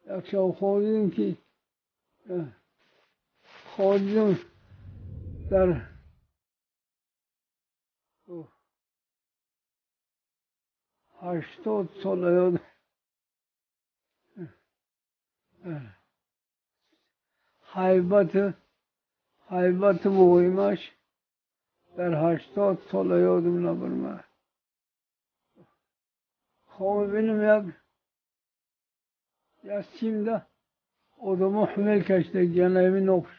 یک شب خوابیدیم که خوابیدیم در 80 سال یاد حیبت بویمش در 80 سال یادم نبرمه. خواب بینم یک سیم ده آدم حمل کشته گیان اوی نوف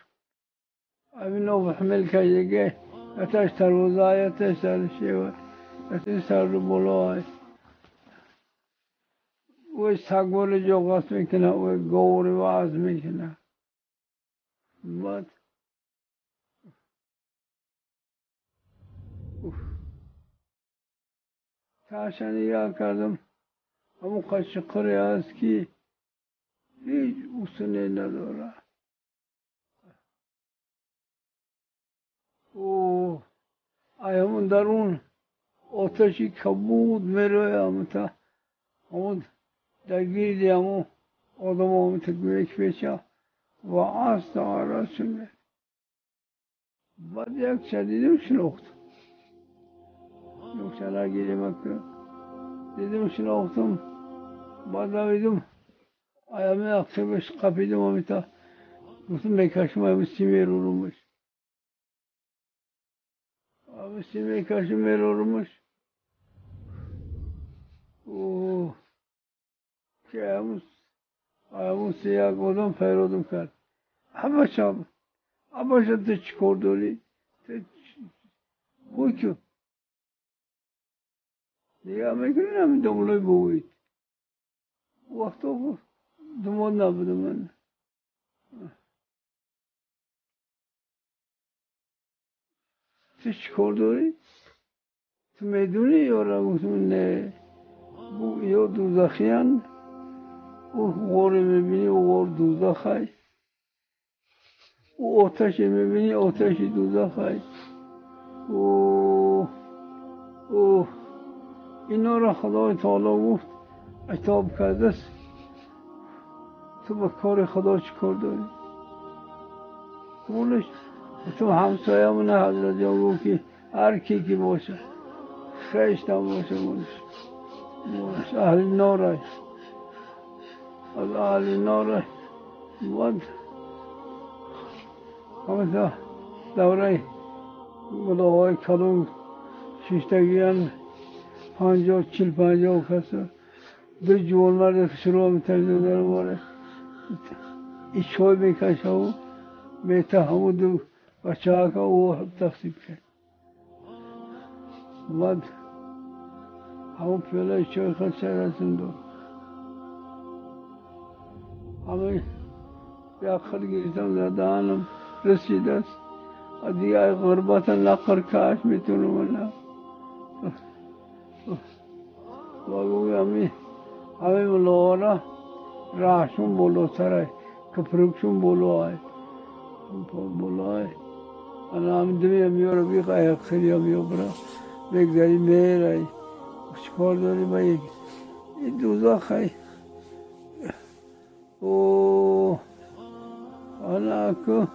حمل کشته گی اتش تروزه های اتش سر شیوه اتش سر رو بلا های اوی سگوال جو غصب میکنه اوی گوری وعظ میکنه. بعد تشنیه کردم همون قشقری هست که هیچ اصولی نداره. او همون درون آتشی کبود میروی همون درگیری همون آدم همون تکمیک پیچه و عصد آراز شده. بعد یک شدیدم شناختم یک شنگیری مکه دیدم شناختم. بعد دویدم ایامی اقصابش قپیدم همیتا گفتم میکشم همه سیمی رو رومش همه سیمی کشم رو رومش اوه که همون سیاه گودم پیرودم کرد. همه شب تو چیکار داری؟ خوی که دیگه میکنی همین دمولای بوید وقتا دمال نبوده من. تو چیکار داری؟ تو میدونی یا گفتم نه یا دوزخی هن او غوری میبینی او غور دوزخ های او آتشی میبینی آتشی دوزخ های. اینا را خدای تعالی گفت عتاب کرده است. تو با کار خدا چیکار داری؟ مولش تو همسایه من حضرت جان گفت که هر کی که باشه خیشتن باشه مولش اهل نارای از اهل نارای. بعد همه تا دوره گلاهای کلون شیشتگیان 50 کسا دو جوان مرد شروع میترده در باره این چای میکشه و میته همون دو بچه ها که او تقسیم کرد. بعد همون پیاله چای خود سر رسیم دو همه یک خود گیرتم در دهانم رسیده است و دیگه غربت نقر کش میتونم نه باگوی همه ملاحانه رهشون بلو سرای کپرکشون بلو های انا هم دمی میاره بیقه ایق خیلی هم برا بگذاری میره چکار داری با این دوزخ های انا که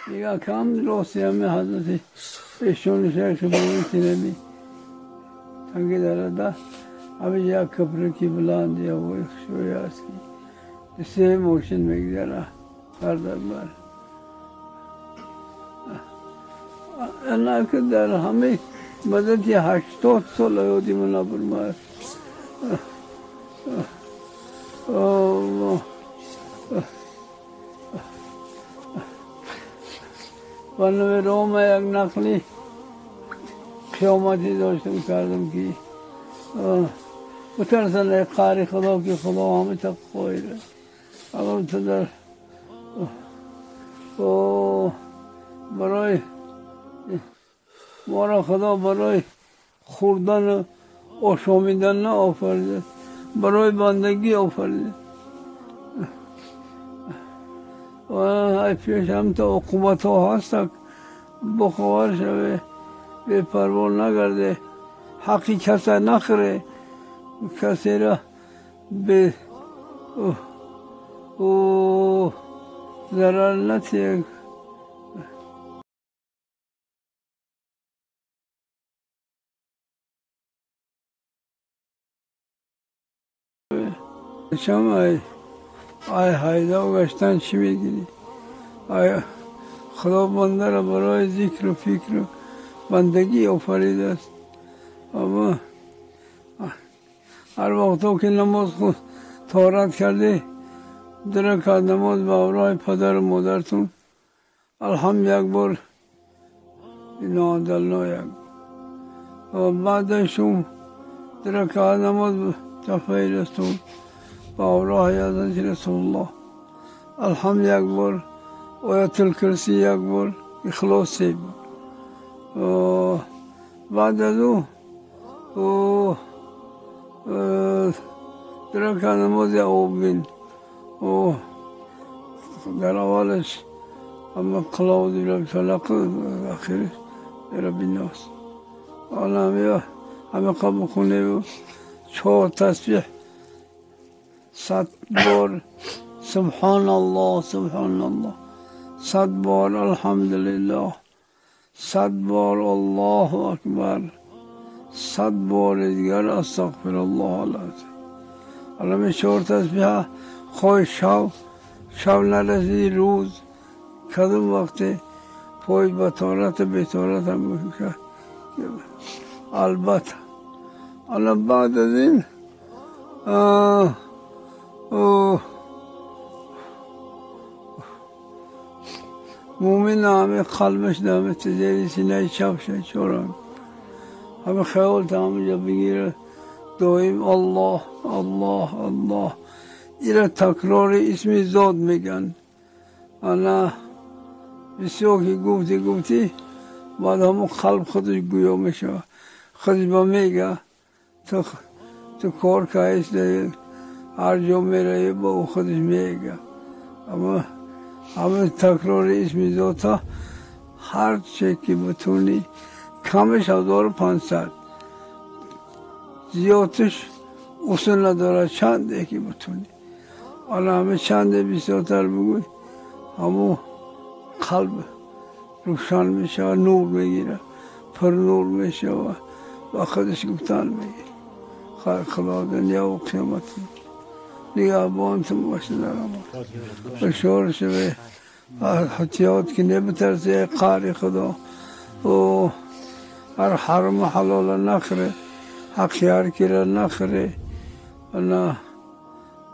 دیگه کم راستی همه حضرت ایشون شیخ بویتی نمی تنگی دارده همه یک کپرکی بلندی و یک شوی هست که سه موشن میگذاره بردر بر انا که در همه مدتی 80 سال یادی من نبرمه و نوی روم یک نقلی قیامتی داشتم کردم که بترسن ای قهر خدا که خدا همه تک خواهیره اگر تو در برای ما را خدا برای خوردن و آشامیدن نه آفریده برای بندگی آفریده و پیش هم تا عقوبت ها هست بخوار شوه به پروا نگرده حقی کسی نخره کسی را به او ضرر نتیه شما آی حیدا و گشتن چی میگیری؟ آیا خدا بنده را برای ذکر و فکر و بندگی آفریده است. اما هر وقتا که نماز خود طهارت کرده در رکعت نماز به همراه پدر و مادرتون الحمد یک بار انا انزلنا یک و بعد شما در رکعت نماز تفعیل استون به همراه حضرت رسول الله الحمد یک بار آیت الکرسی یک بار اخلاص 3 بار بعد از او در رکعت نماز اوبین و در اولش اما قلاوز رب فلق اخرش رب الناس آن همه قبل خونه و 4 تسبیح 100 بار سبحان الله سبحان الله 100 بار الحمدلله 100 بار الله اکبر 100 بار دیگر استغفر الله العظیم. الان 4 تسبیح خواه شب نرسید روز کدوم وقت پای بطارت بیطارت هم میشه. البته الان بعد از این مومن همه قلبش دامه تزیری سینه چپ شد چوران همه خیال تا جا بگیره دائم الله الله الله ایره تکرار اسم ذات میگن. انا بسیار که گفتی بعد همون قلب خودش گویا میشه خودش با میگه تو کار که هست هر جا میره با خودش میگه. اما همه تکرار اسم ذات هر چه که بتونی کمش 1500 زیادش اصول نداره چنده که بتونی حالا همه چنده بسیارتر بگوی همون قلب روشن میشه نور میگیره پر نور میشه و با خودش گفتن میگیره. خیر خدا دنیا و قیامت نگهبانتون باشه در امان بشار شوه حتیات که نبترسه قهر خدا و هر حرم حلال نخره حق هر کی را نخره نه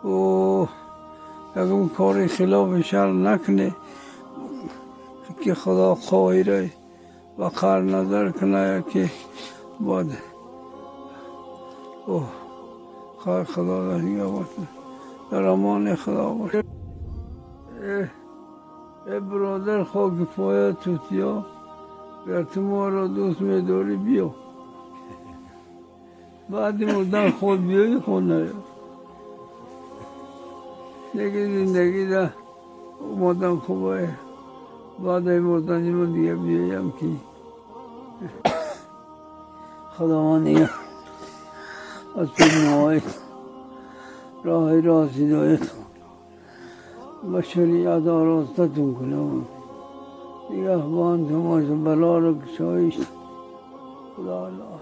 و یکم کاری خلاف شر نکنه که خدا قاهره و قهر نظر کنه که باید خیر خدا را نگهبانتون در امان خدا باشه. ای برادر خاک پای توتیا گر تو ما را دوست می‌داری بیا بعد مردن خود بیایی خود نیا دیگه زندگی در اومدن خوبه بعد مردن من دیگه بیایم که خداوند نگه از پیمایی راه راست هدایت و شریعت آراستتون کنم نگهبان تماش بلا را کشایش خدا الله